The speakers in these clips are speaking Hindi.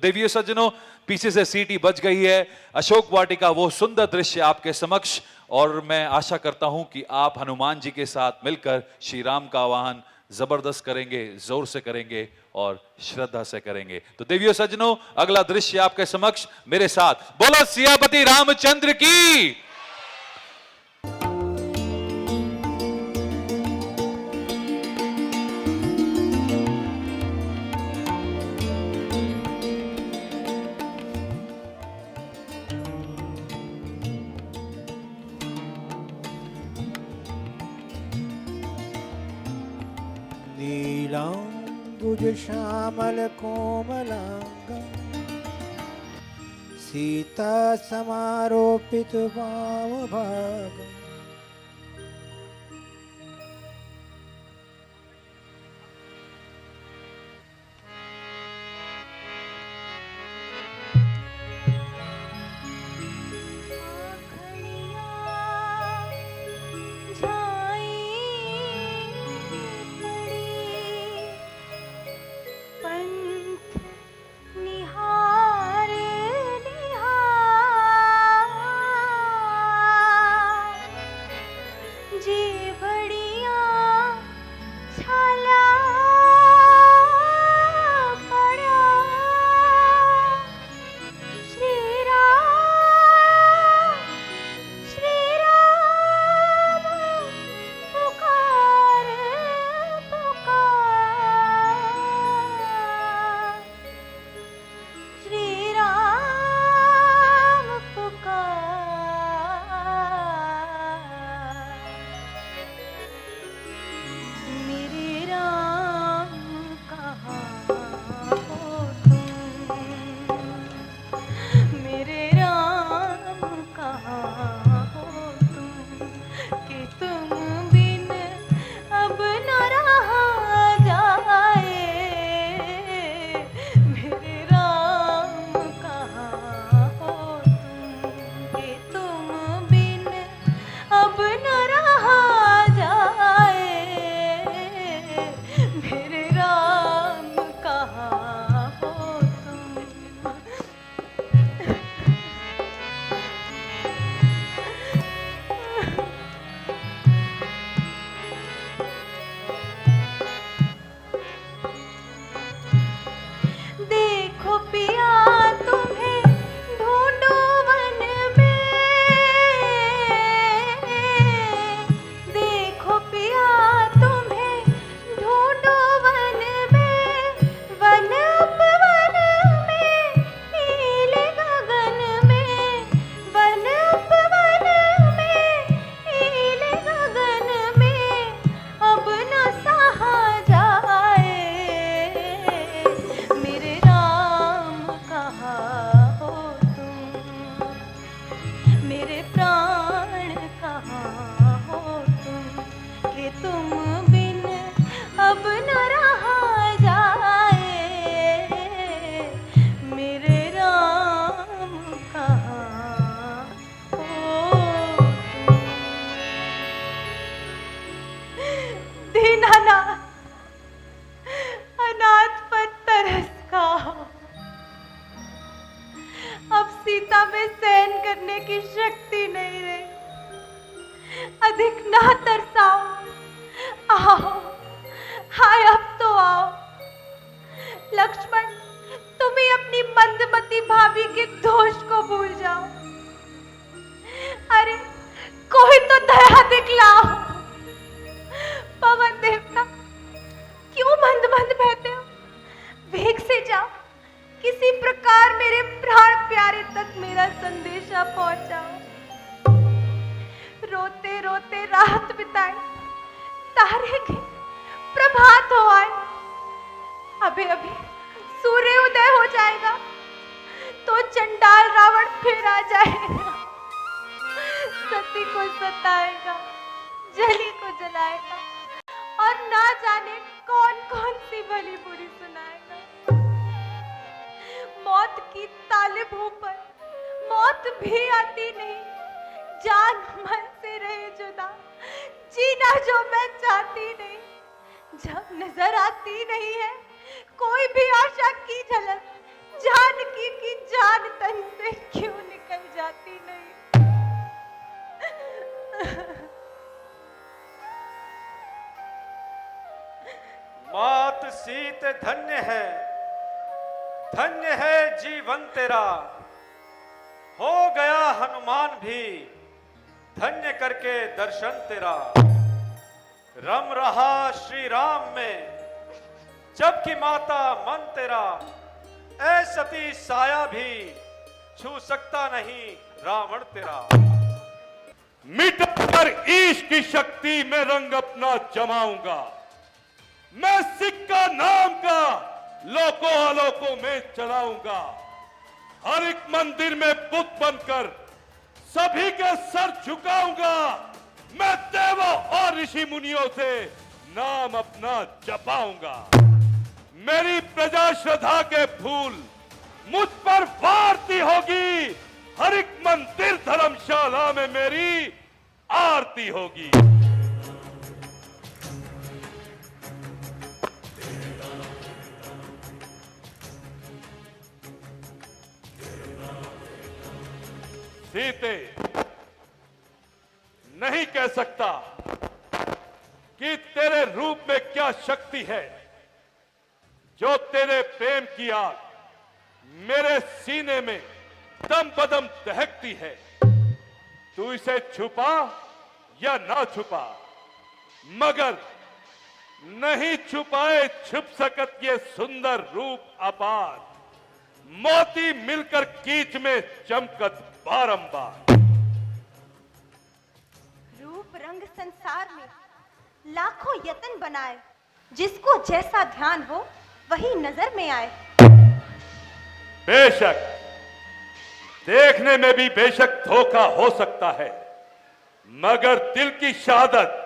देवियों सज्जनों, पीछे से सीटी बज गई है। अशोक वाटिका वो सुंदर दृश्य आपके समक्ष, और मैं आशा करता हूं कि आप हनुमान जी के साथ मिलकर श्री राम का आवाहन जबरदस्त करेंगे, जोर से करेंगे और श्रद्धा से करेंगे। तो देवियों सज्जनों, अगला दृश्य आपके समक्ष, मेरे साथ बोलो सियापति रामचंद्र की। नीलाम्बुज श्यामल कोमलांगं सीता समारोपित वामभागम्। सीता में सहन करने की शक्ति नहीं रही। अधिक ना तरसाओ, आओ, हाय अब तो आओ। लक्ष्मण, तुम ही अपनी मंदमती भाभी के दोष को भूल जाओ। अरे कोई तो दया दिखलाओ। पवन देवता, क्यों मंद मंद बहते हो? वेग से जाओ, किसी प्रकार मेरे प्राण प्यारे तक मेरा संदेशा पहुंचाओ। रोते रोते रात बिताए, तारे के प्रभात हो आए। अभी अभी सूर्य उदय हो जाएगा तो चंडाल रावण फिर आ जाएगा, सती को सताएगा, जली को जलाएगा और ना जाने कौन कौन सी भली बुरी सुनाएगा। मौत की तालिब हूं पर मौत भी आती नहीं, जान मन से रहे जुदा, जीना जो मैं चाहती नहीं। जब नजर आती नहीं है कोई भी आशा की झलक, जानकी की जान तन से क्यों निकल जाती नहीं। मात सीत धन्य है जीवन तेरा, हो गया हनुमान भी धन्य करके दर्शन तेरा। रम रहा श्री राम में जबकि माता मन तेरा, ऐ सती साया भी छू सकता नहीं रावण तेरा। मिट कर ईश की शक्ति में रंग अपना जमाऊंगा, मैं सिक्का नाम का लोकों आलोकों में चलाऊंगा। हर एक मंदिर में बुत बनकर सभी के सर झुकाऊंगा, मैं देवों और ऋषि मुनियों से नाम अपना जपाऊंगा। मेरी प्रजा श्रद्धा के फूल मुझ पर वारती होगी, हर एक मंदिर धर्मशाला में मेरी आरती होगी। सीते, नहीं कह सकता कि तेरे रूप में क्या शक्ति है जो तेरे प्रेम की आग मेरे सीने में दम बदम दहकती है। तू इसे छुपा या ना छुपा, मगर नहीं छुपाए छुप सकत ये सुंदर रूप अपार, मोती मिलकर कीच में चमकत बारंबार। रूप रंग संसार में लाखों यत्न बनाए, जिसको जैसा ध्यान हो वही नजर में आए। बेशक देखने में भी बेशक धोखा हो सकता है, मगर दिल की शहादत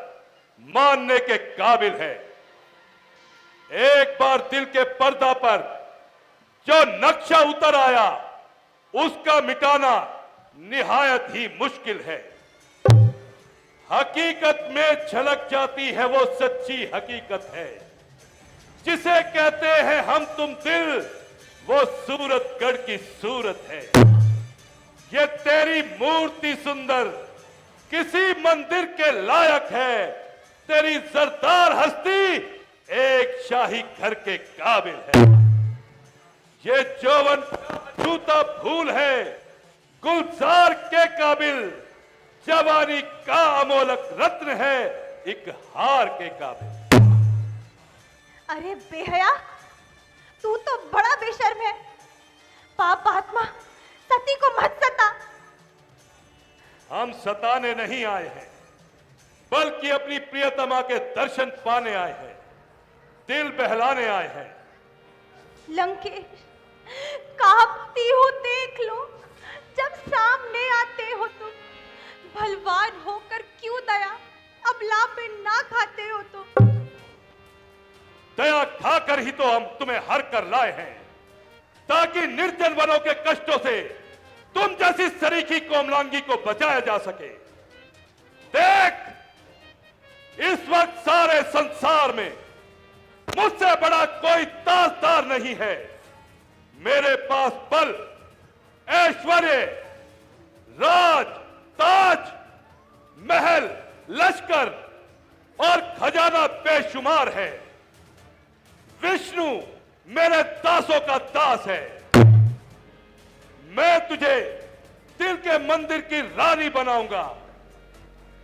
मानने के काबिल है। एक बार दिल के पर्दा पर जो नक्शा उतर आया, उसका मिटाना निहायत ही मुश्किल है। हकीकत में झलक जाती है वो सच्ची हकीकत है, जिसे कहते हैं हम तुम दिल, वो सूरतगढ़ की सूरत है। ये तेरी मूर्ति सुंदर किसी मंदिर के लायक है, तेरी सरदार हस्ती एक शाही घर के काबिल है। ये जौवन जूता फूल है गुलजार के काबिल, जवानी का अमोलक रत्न है एक हार के काबिल। अरे बेहया, तू तो बड़ा बेशर्म है। पाप आत्मा, सती को मत सता। हम सताने नहीं आए हैं, बल्कि अपनी प्रियतमा के दर्शन पाने आए हैं, दिल बहलाने आए हैं। लंकेश, कांपती हो देख लो, जब सामने आते हो तुम। भलवान होकर क्यों दया अबला पे ना खाते हो तुम। दया खाकर ही तो हम तुम्हें हर कर लाए हैं, ताकि निर्जन वनों के कष्टों से तुम जैसी सरीखी कोमलांगी को बचाया जा सके। देख, इस वक्त सारे संसार में मुझसे बड़ा कोई ताजदार नहीं है। मेरे पास बल, ऐश्वर्य, राज, ताज, महल, लश्कर और खजाना बेशुमार है। विष्णु मेरे दासों का दास है। मैं तुझे दिल के मंदिर की रानी बनाऊंगा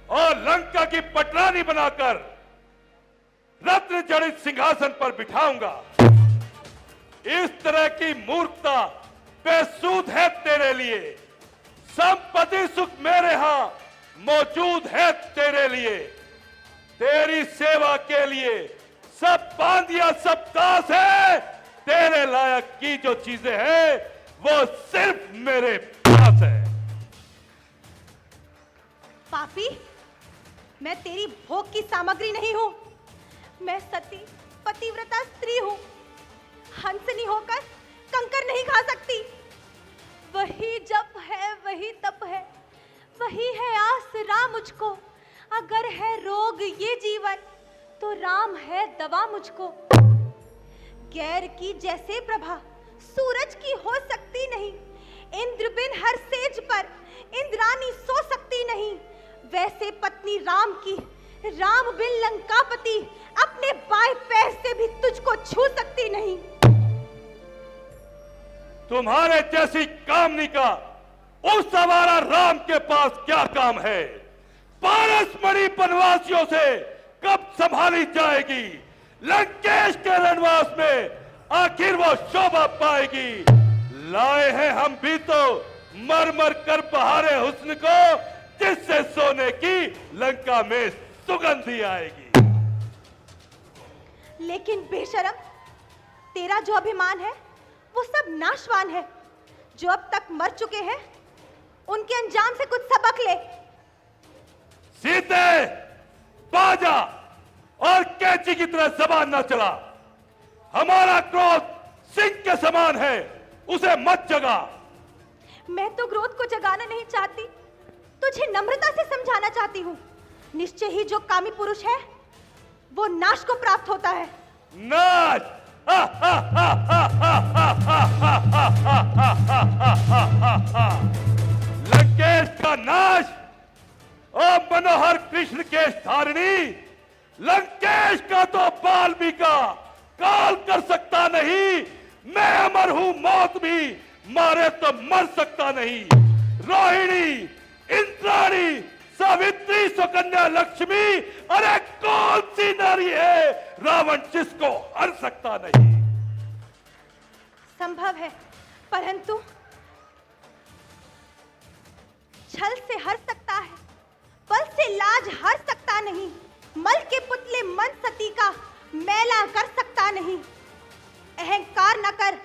और लंका की पटरानी बनाकर रत्न जड़ित सिंहासन पर बिठाऊंगा। इस तरह की मूर्खता बेसूद है तेरे लिए। संपत्ति सुख मेरे यहां मौजूद है तेरे लिए। तेरी सेवा के लिए सब बांधिया सब दास है। तेरे लायक की जो चीजें हैं वो सिर्फ मेरे पास है। पापी, मैं तेरी भोग की सामग्री नहीं हूं। मैं सती पतिव्रता स्त्री हूं। हंसनी होकर कंकर नहीं खा सकती। वही जप है, वही तप है, वही है आसरा मुझको। अगर है रोग ये जीवन, तो राम है दवा मुझको। गैर की जैसे प्रभा सूरज की हो सकती नहीं। इंद्र बिन हर सेज पर इंद्रानी सो सकती नहीं। वैसे पत्नी राम की, राम बिन लंकापति अपने बाएं पैर से भी तुझको छू सकती नहीं। तुम्हारे जैसी कामनी का उस सवारा राम के पास क्या काम है? पारसमणि वनवासियों से कब संभाली जाएगी? लंकेश के रणवास में आखिर वो शोभा पाएगी? लाए हैं हम भी तो मर मर कर बहारे हुस्न को, जिससे सोने की लंका में सुगंधी आएगी। लेकिन बेशरम, तेरा जो अभिमान है वो सब नाशवान है। जो अब तक मर चुके हैं उनके अंजाम से कुछ सबक ले। सीते, बाजा और कैंची की तरह जबान न चला। हमारा क्रोध सिंह के समान है, उसे मत जगा। मैं तो क्रोध को जगाना नहीं चाहती, तुझे नम्रता से समझाना चाहती हूँ। निश्चय ही जो कामी पुरुष है वो नाश को प्राप्त होता है। नाश! लंकेश का नाश और मनोहर कृष्ण केश धारिणी, लंकेश का तो वाल्मीकि काल कर सकता नहीं। मैं अमर हूं, मौत भी मारे तो मर सकता नहीं। रोहिणी, इंद्राणी, सावित्री, सुकन्या, लक्ष्मी, अरे कौन सी नारी है रावण जिसको हर सकता नहीं? संभव है, परंतु छल से हर सकता है, बल से लाज हर सकता नहीं। मल के पुतले मन सती का मैला कर सकता नहीं। अहंकार न कर,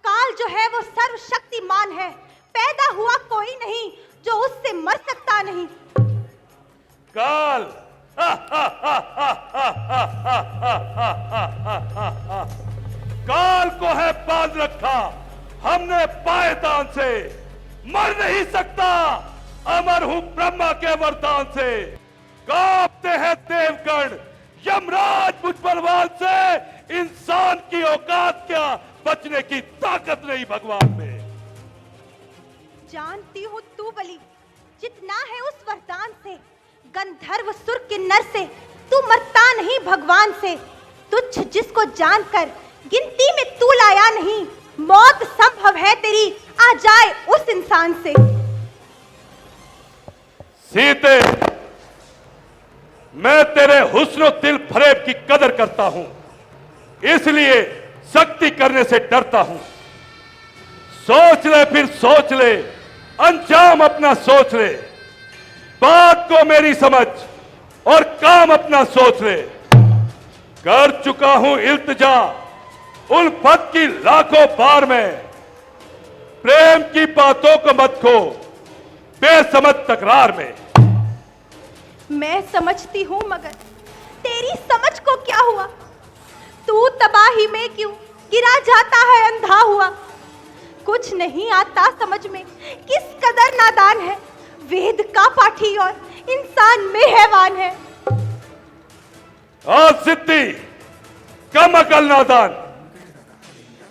काल जो है वो सर्वशक्तिमान है। पैदा हुआ कोई नहीं जो उससे मर सकता नहीं। काल काल को है बांध रखा हमने पायदान से। मर नहीं सकता, अमर हूं ब्रह्मा के वरदान से। कांपते हैं देवगण यमराज मुझ बलवान से। इंसान की औकात क्या, बचने की ताकत नहीं भगवान में। जानती हूँ तू बलि जितना है उस वरदान से। गंधर्व सुर किन्नर से तू मरता नहीं भगवान से। तुच्छ जिसको जानकर गिनती में तू लाया नहीं। मौत संभव है तेरी आ जाए उस इंसान से। सीते, मैं तेरे हुस्न दिल फरेब की कदर करता हूं, इसलिए सख्ती करने से डरता हूं। सोच ले, फिर सोच ले, अंजाम अपना सोच ले। बात को मेरी समझ और काम अपना सोच ले। कर चुका हूं इल्तिजा उल्फत की लाखों बार में। प्रेम की बातों को मत खो बेसमझ तकरार में। मैं समझती हूँ मगर तेरी समझ को क्या हुआ। तू तबाही में क्यों गिरा जाता है अंधा हुआ। कुछ नहीं आता समझ में किस कदर नादान है। वेद का पाठी और इंसान में हैवान है। सिद्धि, कम अकल नादान,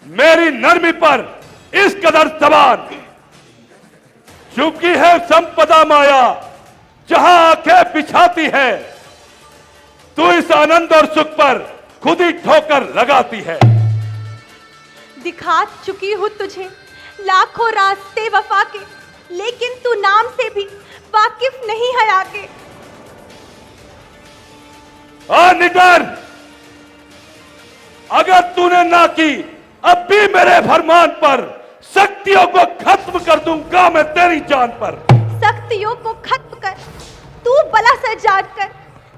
मेरी नरमी पर इस कदर जबान। चुकी है संपदा माया जहां आंखें बिछाती है। तू इस आनंद और सुख पर खुद ही ठोकर लगाती है। दिखा चुकी हूँ तुझे लाखों रास्ते वफा के, लेकिन तू नाम से भी वाकिफ नहीं है आगे। निडर, अगर तूने ना की अब भी मेरे फरमान पर शक्तियों को खत्म कर दूंगा मैं तेरी जान पर। शक्तियों को खत्म कर तू बला से जाग कर।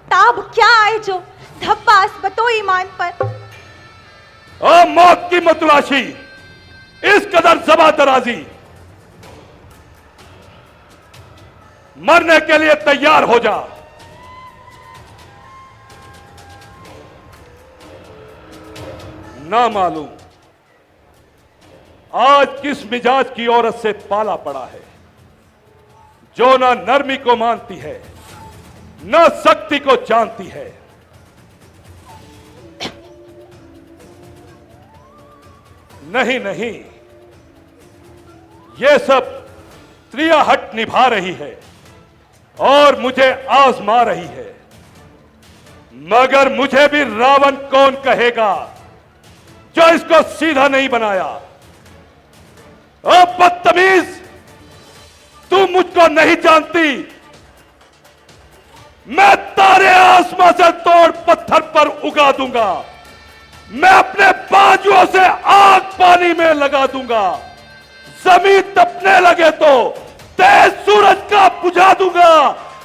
ताब क्या आए जो धब्बास बतो ईमान पर। मौत की मतलाशी, इस कदर जबा दराजी। मरने के लिए तैयार हो जा। ना मालूम आज किस मिजाज की औरत से पाला पड़ा है, जो ना नरमी को मानती है ना शक्ति को जानती है। नहीं नहीं, ये सब त्रिया हट निभा रही है और मुझे आजमा रही है, मगर मुझे भी रावण कौन कहेगा जो इसको सीधा नहीं बनाया। ओ बदतमीज, तू मुझको नहीं जानती। मैं तारे आसमां से तोड़ पत्थर पर उगा दूंगा, मैं अपने बाजुओं से आग पानी में लगा दूंगा, जमीन तपने लगे तो तेज सूरज का बुझा दूंगा,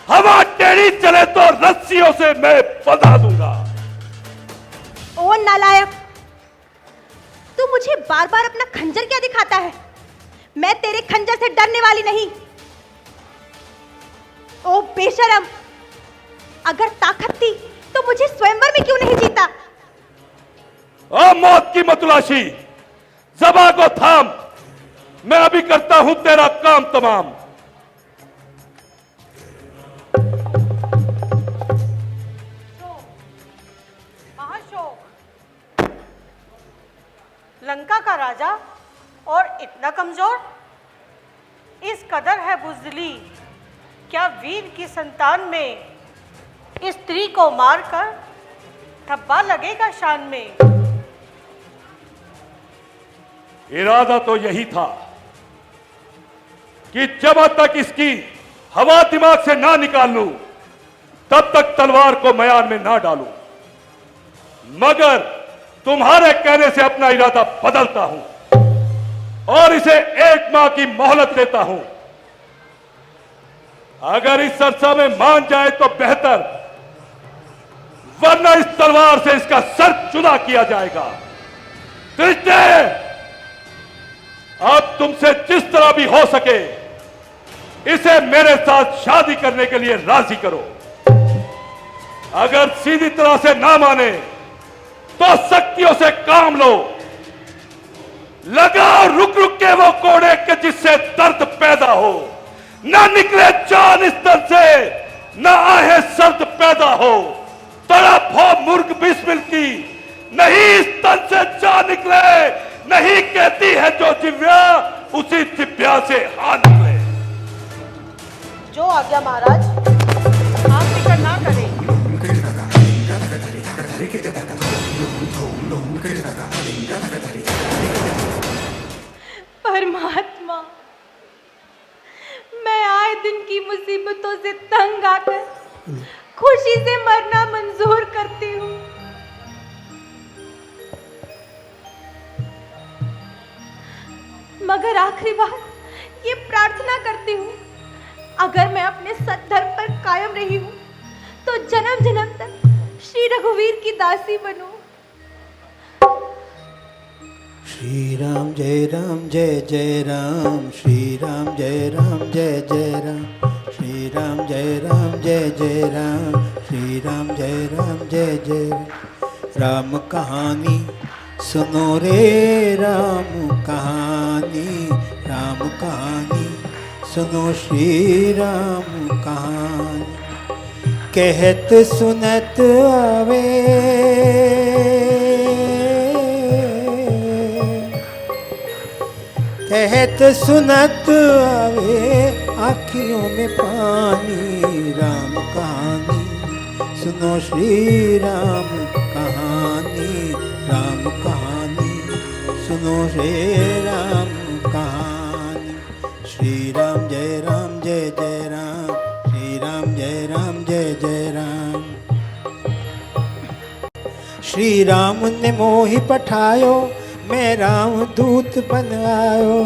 हवा टेढ़ी चले तो रस्सियों से मैं बंधा दूंगा। ओ नालायक, तू मुझे बार बार अपना खंजर क्या दिखाता है? मैं तेरे खंजर से डरने वाली नहीं। ओ बेशरम, अगर ताकत थी तो मुझे स्वयंवर में क्यों नहीं जीता? ओ मौत की मतुलाशी, ज़बान को थाम, मैं अभी करता हूं तेरा काम तमाम। महाशोक, लंका का राजा और इतना कमजोर, इस कदर है बुजदिली, क्या वीर की संतान में स्त्री को मारकर धब्बा लगेगा शान में? इरादा तो यही था कि जब तक इसकी हवा दिमाग से ना निकाल लूं तब तक तलवार को मयान में ना डालूं, मगर तुम्हारे कहने से अपना इरादा बदलता हूं और इसे 1 माह की मोहलत देता हूं। अगर इस चर्चा में मान जाए तो बेहतर, वरना इस तलवार से इसका सर जुदा किया जाएगा। दृष्टे, अब तुमसे जिस तरह भी हो सके इसे मेरे साथ शादी करने के लिए राजी करो। अगर सीधी तरह से ना माने तो शक्तियों से काम लो, लगाओ रुक रुक के वो कोड़े के जिससे दर्द पैदा हो, ना निकले जान इस दर्द से, ना आहे सर्द पैदा हो, तड़प हो मुर्ग बिस्मिल की, नहीं इस तन से जान निकले, नहीं कहती है जो जिव्या उसी जिव्या से हाँ निकले। जो आज्ञा महाराज, आप फिक्र ना करें। परमात्मा, मैं आए दिन की मुसीबतों से तंग आकर खुशी से मरना मंजूर करती हूँ, मगर आखिरी बार ये प्रार्थना करती हूँ, अगर मैं अपने सद्धर्म पर कायम रही हूँ तो जन्म जन्म तक श्री रघुवीर की दासी बनूं। श्री राम जय जय राम, श्री राम जय जय राम, श्री राम जय जय राम, श्री राम जय जय राम। कहानी सुनो रे राम कहानी, राम कहानी सुनो श्री राम कहानी। कहत सुनत आवे, कहत सुनत आवे आँखियों में पानी, राम कहानी सुनो श्री राम कहानी, राम कहानी सुनो श्री राम कहानी। श्री राम जय राम, श्री राम जय जय राम। श्री राम ने मोहि पठायो, मैं राम दूत बन आयो।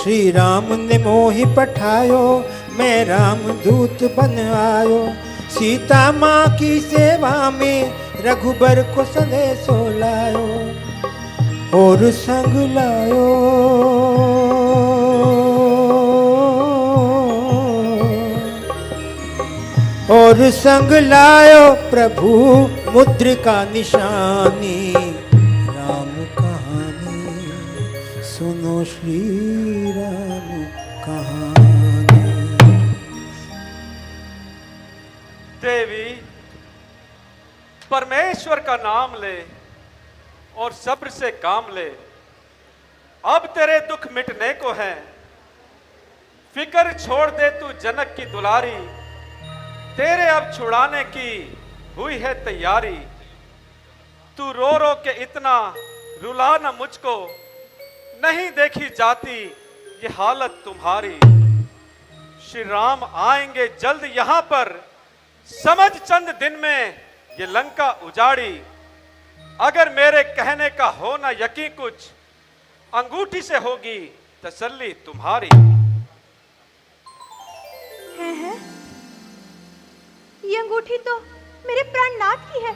श्री राम ने मोहि पठायो, मैं राम दूत बन आयो। सीता माँ की सेवा में रघुबर को संदेशो लायो, और संग लायो और संग लायो प्रभु मुद्रिका निशानी। राम कहानी सुनो श्री राम कहानी। देवी, परमेश्वर का नाम ले और सब्र से काम ले। अब तेरे दुख मिटने को हैं, फिक्र छोड़ दे तू जनक की दुलारी, तेरे अब छुड़ाने की हुई है तैयारी। तू रो रो के इतना रुला न मुझको, नहीं देखी जाती ये हालत तुम्हारी। श्री राम आएंगे जल्द यहाँ पर, समझ चंद दिन में ये लंका उजाड़ी। अगर मेरे कहने का हो ना यकीन कुछ, अंगूठी से होगी तसल्ली तुम्हारी। है ये अंगूठी तो मेरे प्राणनाथ की है।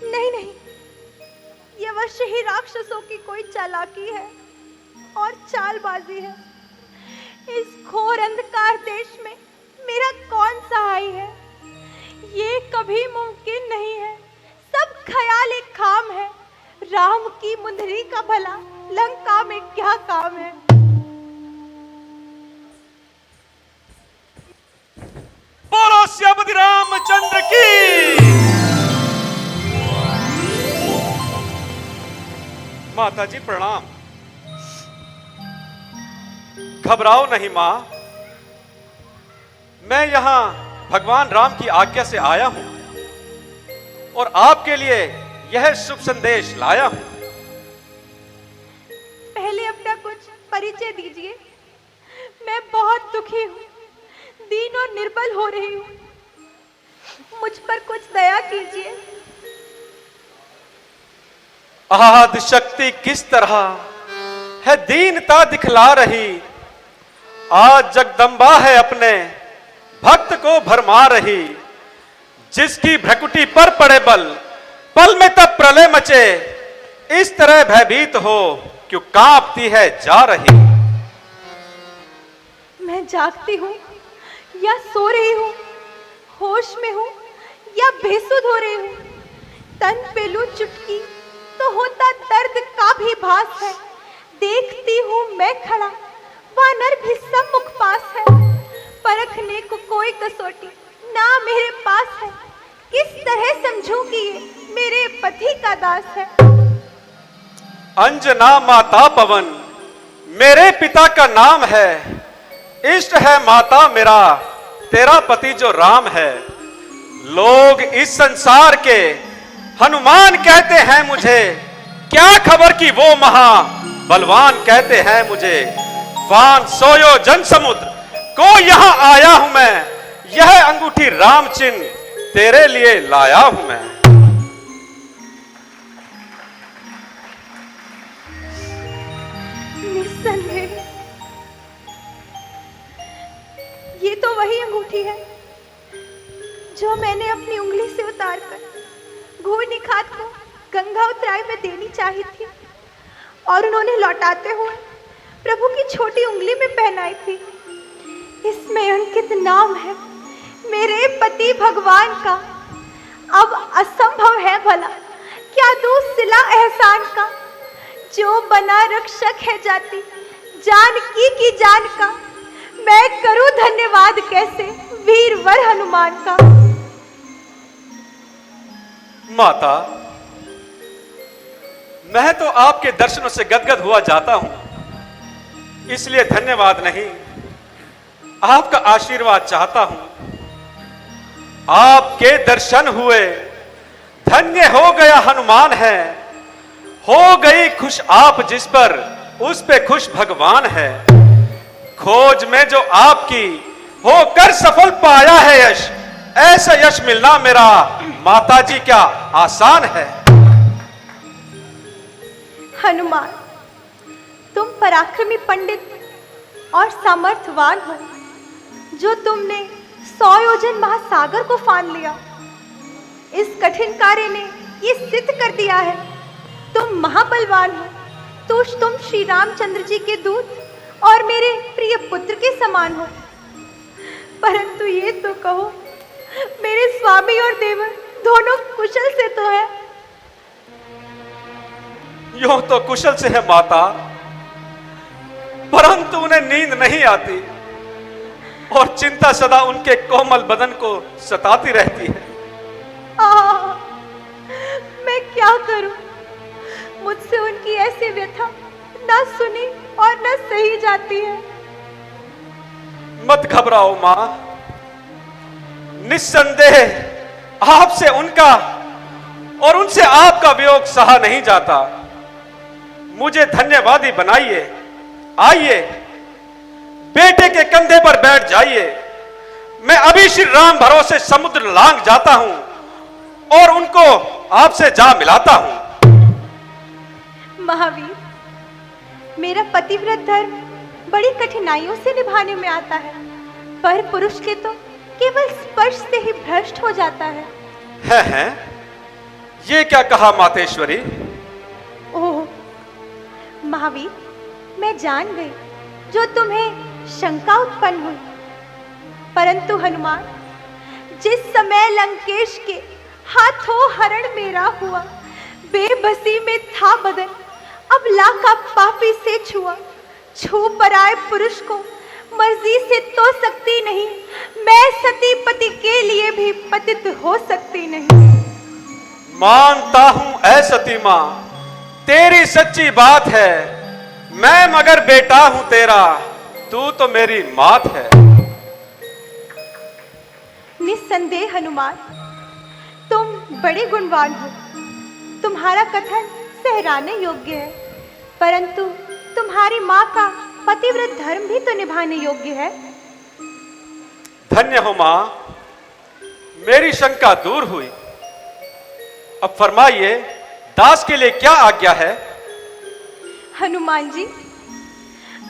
नहीं नहीं, ये अवश्य ही राक्षसों की कोई चालाकी है और चालबाजी है। इस घोर अंधकार देश में मेरा कौन सहाय है? ये कभी मुमकिन नहीं है, सब ख्याल एक खाम है। राम की मुंदरी का भला लंका में क्या काम है? बोलो श्यामति रामचंद्र की। माता जी प्रणाम। घबराओ नहीं मां, मैं यहां भगवान राम की आज्ञा से आया हूं और आपके लिए यह शुभ संदेश लाया हूं। पहले अपना कुछ परिचय दीजिए। मैं बहुत दुखी हूँ, दीन और निर्बल हो रही हूँ, मुझ पर कुछ दया कीजिए। आदि शक्ति किस तरह है दीनता दिखला रही, आज जगदम्बा है अपने भक्त को भरमा रही। जिसकी भ्रकुटी पर पड़े बल, पल में तब प्रलय मचे, इस तरह भयभीत हो क्यों कांपती है जा रही। मैं जागती हूँ या सो रही हूँ, होश में हूँ या बेसुध हो रही हूँ, तन पे लूं चुटकी तो होता दर्द का भी भास है। देखती हूँ मैं खड़ा, वानर भी सब मुख पास है। परखने को कोई कसौटी ना मेरे पास है, किस तरह समझूं कि ये मेरे पति का दास है। अंजना माता पवन मेरे पिता का नाम है, इष्ट है माता मेरा तेरा पति जो राम है। लोग इस संसार के हनुमान कहते हैं मुझे, क्या खबर कि वो महा बलवान कहते हैं मुझे। फान सोयो जन समुद्र को यहां आया हूं मैं, यह अंगूठी राम चिन्ह तेरे लिए लाया हूं मैं। निस्संदेह ये तो वही अंगूठी है जो मैंने अपनी उंगली से उतारकर घूर निखात को गंगा उत्तराय में देनी चाहिए थी और उन्होंने लौटाते हुए प्रभु की छोटी उंगली में पहनाई थी। इसमें अंकित नाम है मेरे पति भगवान का। अब असंभव है भला क्या दूं सिला एहसान का, जो बना रक्षक है जाति जानकी की जान का। मैं करूं धन्यवाद कैसे वीरवर हनुमान का। माता, मैं तो आपके दर्शनों से गदगद हुआ जाता हूं, इसलिए धन्यवाद नहीं आपका आशीर्वाद चाहता हूं। आपके दर्शन हुए धन्य हो गया हनुमान है, हो गई खुश आप जिस पर उस पे खुश भगवान है। खोज में जो आपकी होकर सफल पाया है यश, ऐसा यश मिलना मेरा माता जी क्या आसान है। हनुमान, तुम पराक्रमी पंडित और सामर्थवान हो, जो तुमने 100 योजन महासागर को फान लिया। इस कठिन कार्य ने ये सिद्ध कर दिया है तुम महाबलवान हो। तो तुम श्री रामचंद्र जी के दूत और मेरे प्रिय पुत्र के समान हो। परंतु ये तो कहो, मेरे स्वामी और देवर दोनों कुशल से तो है। यूं तो कुशल से है माता, परंतु उन्हें नींद नहीं आती और चिंता सदा उनके कोमल बदन को सताती रहती है। मैं क्या करूं, मुझसे उनकी ऐसी व्यथा न सुनी और न सही जाती है। मत घबराओ मां, निस्संदेह आपसे उनका और उनसे आपका वियोग सहा नहीं जाता। मुझे धन्यवादी बनाइए। आइए, बेटे के कंधे पर बैठ जाइए। मैं अभी श्री राम भरोसे समुद्र लांग जाता हूं और उनको आपसे जा मिलाता हूं। महावीर, मेरा पतिव्रत धर्म बड़ी कठिनाइयों से निभाने में आता है, पर पुरुष के तो केवल स्पर्श से ही भ्रष्ट हो जाता है। है? ये क्या कहा मातेश्वरी? ओह महावीर, मैं जान गई जो तुम्हें शंका उत्पन्न हुई, परंतु हनुमान, जिस समय लंकेश के हाथों हरण मेरा हुआ, बेबसी में था बदन, अब लाका पापी से छुआ। छू पर आए पुरुष को मर्जी से तो सकती नहीं, मैं सती पति के लिए भी पतित हो सकती नहीं। मानता हूं ऐ सती मां, तेरी सच्ची बात है। मैं मगर बेटा हूं तेरा, तू तो मेरी मात है। निस्संदेह हनुमान, तुम बड़े गुणवान हो। तुम्हारा कथन सहराने योग्य है, परंतु तुम्हारी मां का पतिव्रत धर्म भी तो निभाने योग्य है। धन्य हो मां, मेरी शंका दूर हुई। अब फरमाइए, दास के लिए क्या आज्ञा है? हनुमान जी,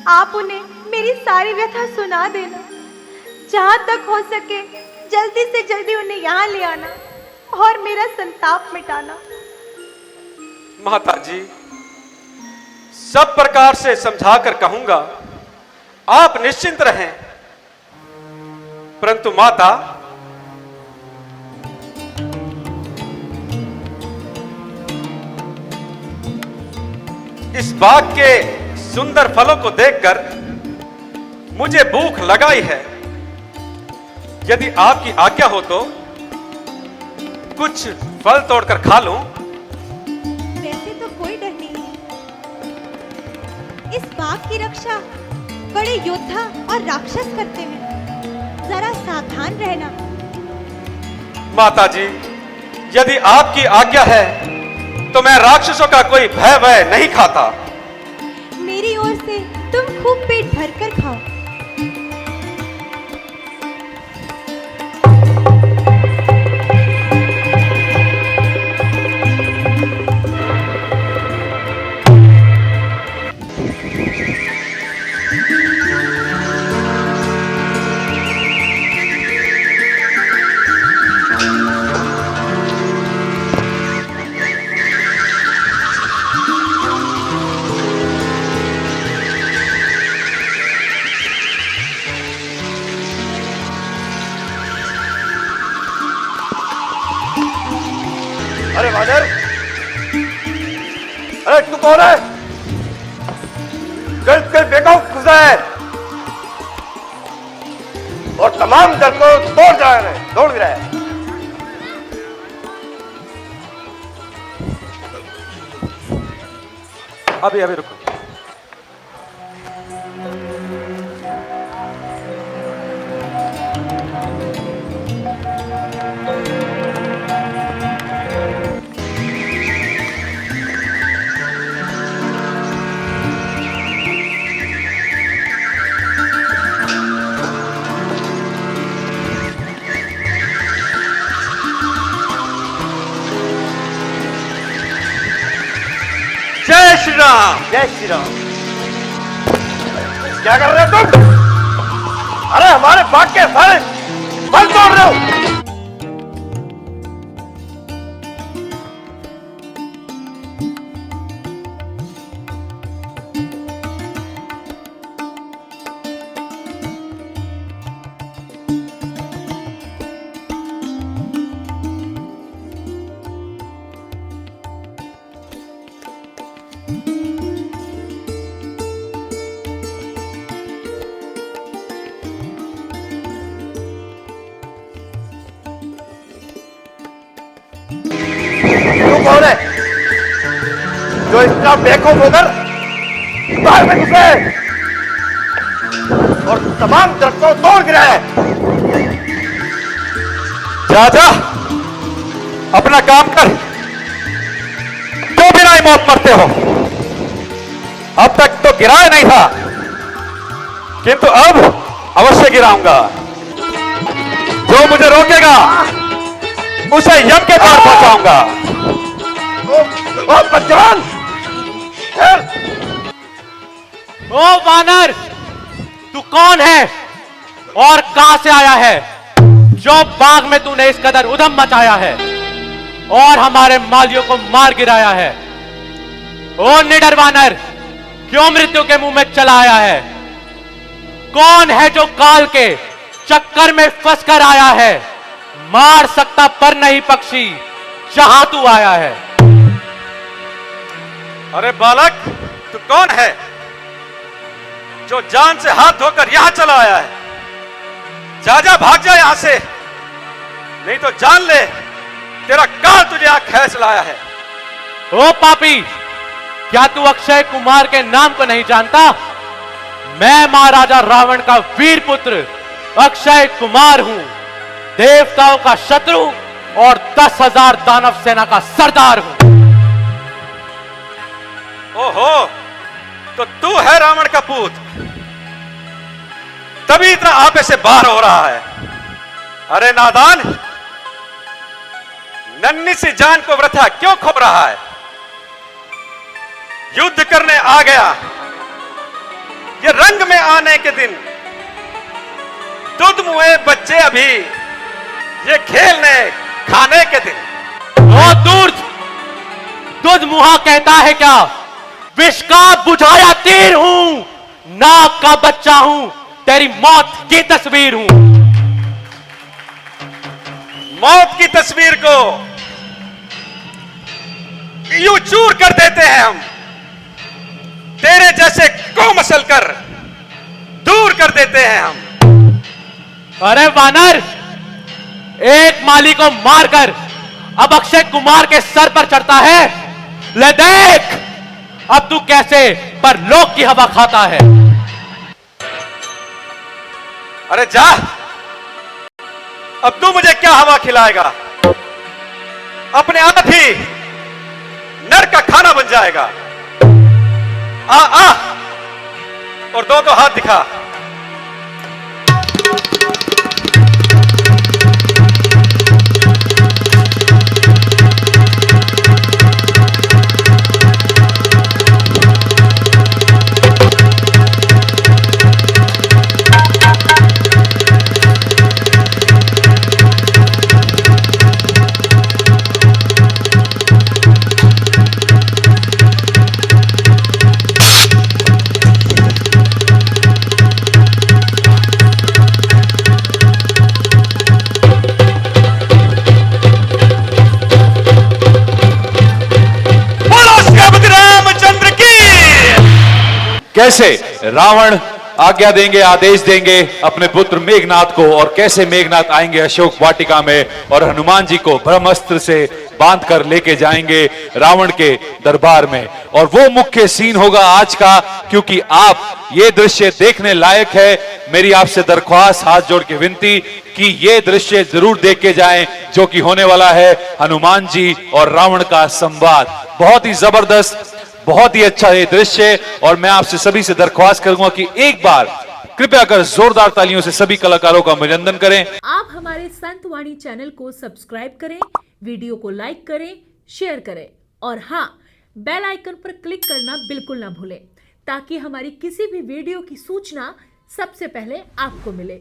आप उन्हें मेरी सारी व्यथा सुना देना। जहां तक हो सके जल्दी से जल्दी उन्हें यहाँ ले आना और मेरा संताप मिटाना। माता जी, सब प्रकार से समझाकर कहूंगा, आप निश्चिंत रहें। परंतु माता, इस बाग के सुंदर फलों को देखकर मुझे भूख लगाई है। यदि आपकी आज्ञा हो तो कुछ फल तोड़कर खा लूं। वैसे तो कोई डर नहीं है। इस बाग की रक्षा बड़े योद्धा और राक्षस करते हैं, जरा सावधान रहना। माता जी, यदि आपकी आज्ञा है तो मैं राक्षसों का कोई भय नहीं खाता। मेरी ओर से तुम खूब पेट भरकर खाओ। अरे वानर, अरे तू कौन है? गलत बेवकूफ घुसा है और तमाम दल को दौड़ भी रहा है। अभी रुको। जय श्री राम। जय श्री राम। क्या कर रहे हो तुम? अरे हमारे बाग के सारे फल तोड़ रहे हो। कौन है जो इतना बेखौफ होकर बाहर में घुसे? और तमाम दरख्तों को तोड़ गिराया है। जा जा, अपना काम कर। तो बिना ही मौत मरते हो। अब तक तो गिराया नहीं था, किंतु अब अवश्य गिराऊंगा। जो मुझे रोकेगा उसे यम के पार पहुंचाऊंगा। ओ बच्चन! ओ वानर, तू कौन है और कहां से आया है जो बाग में तूने इस कदर उधम मचाया है और हमारे मालियों को मार गिराया है? ओ निडर वानर, क्यों मृत्यु के मुंह में चला आया है? कौन है जो काल के चक्कर में फंस कर आया है? मार सकता पर नहीं पक्षी जहां तू आया है। अरे बालक, तू कौन है जो जान से हाथ धोकर यहां चला आया है? जा जा, भाग जा यहां से, नहीं तो जान ले तेरा काल तुझे यहां खींच लाया है। ओ पापी, क्या तू अक्षय कुमार के नाम को नहीं जानता? मैं महाराजा रावण का वीर पुत्र अक्षय कुमार हूं, देवताओं का शत्रु और 10,000 दानव सेना का सरदार हूं। ओहो, तो तू है रावण का पूत, तभी इतना आपे से बाहर हो रहा है। अरे नादान, नन्ही सी जान को वृथा क्यों खोप रहा है? युद्ध करने आ गया, ये रंग में आने के दिन, दूध मुए बच्चे अभी, ये खेलने खाने के दिन। ओ दूर्ध, दूध मुहा कहता है क्या? विष का बुझाया तीर हूं, नाग का बच्चा हूं, तेरी मौत की तस्वीर हूं। मौत की तस्वीर को यूं चूर कर देते हैं हम, तेरे जैसे को मसल कर दूर कर देते हैं हम। अरे वानर, एक माली को मारकर अब अक्षय कुमार के सर पर चढ़ता है। ले देख अब तू कैसे परलोक की हवा खाता है। अरे जा, अब तू मुझे क्या हवा खिलाएगा? अपने आप ही नर का खाना बन जाएगा। आ आ, और दो हाथ दिखा। कैसे रावण आज्ञा देंगे, आदेश देंगे अपने पुत्र मेघनाथ को, और कैसे मेघनाथ आएंगे अशोक वाटिका में और हनुमान जी को ब्रह्मास्त्र से बांध कर लेके जाएंगे रावण के दरबार में। और वो मुख्य सीन होगा आज का, क्योंकि आप ये दृश्य देखने लायक है। मेरी आपसे दरख्वास्त, हाथ जोड़ के विनती कि ये दृश्य जरूर देख के जाएं, जो कि होने वाला है हनुमान जी और रावण का संवाद। बहुत ही जबरदस्त, बहुत ही अच्छा ये दृश्य। और मैं आपसे सभी से दरख्वास्त करूंगा कि एक बार कृपया कर जोरदार तालियों से सभी कलाकारों का अभिनंदन करें। आप हमारे संत वाणी चैनल को सब्सक्राइब करें, वीडियो को लाइक करें, शेयर करें और हाँ, बेल आइकन पर क्लिक करना बिल्कुल ना भूलें, ताकि हमारी किसी भी वीडियो की सूचना सबसे पहले आपको मिले।